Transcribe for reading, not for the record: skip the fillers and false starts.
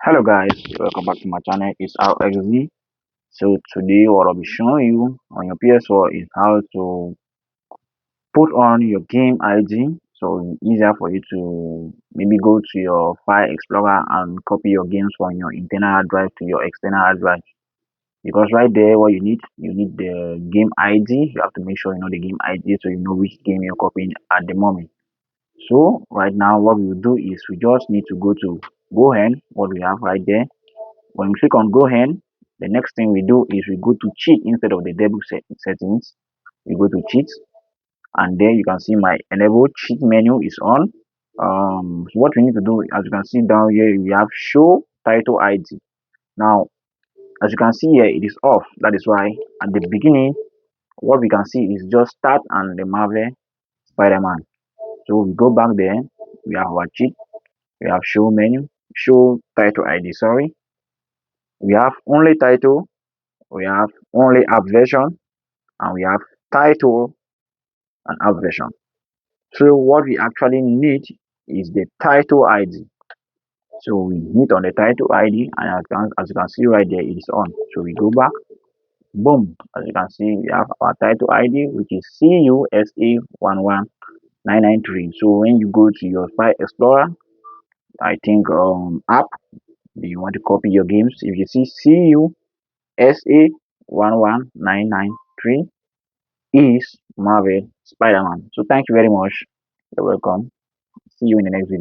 Hello guys, welcome back to my channel. It's RXZ. So today what I'll be showing you on your ps4 is how to put on your game ID, so it's easier for you to maybe go to your file explorer and copy your games from your internal hard drive to your external hard drive. Because right there, what you need the game ID. You have to make sure you know the game ID so you know which game you're copying at the moment. So right now what we will do is we just need to go to go ahead, what we have right there. When we click on go ahead, the next thing we do is we go to cheat instead of the debug settings. We go to cheat, and there you can see my enable cheat menu is on. So what we need to do, as you can see down here, we have show title ID. Now, as you can see here, it is off. That is why at the beginning, what we can see is just start and the Marvel Spider-Man. So we go back there, we have our cheat, we have show menu, show title ID. Sorry, we have only title, we have only app version, and we have title and app version. So what we actually need is the title ID. So we hit on the title ID, and as you can see right there, it is on. So we go back, boom. As you can see, we have our title ID, which is CUSA11993. So when you go to your file explorer, I think app, you want to copy your games. If you see CUSA11993, is Marvel Spider-Man. So thank you very much. You're welcome. See you in the next video.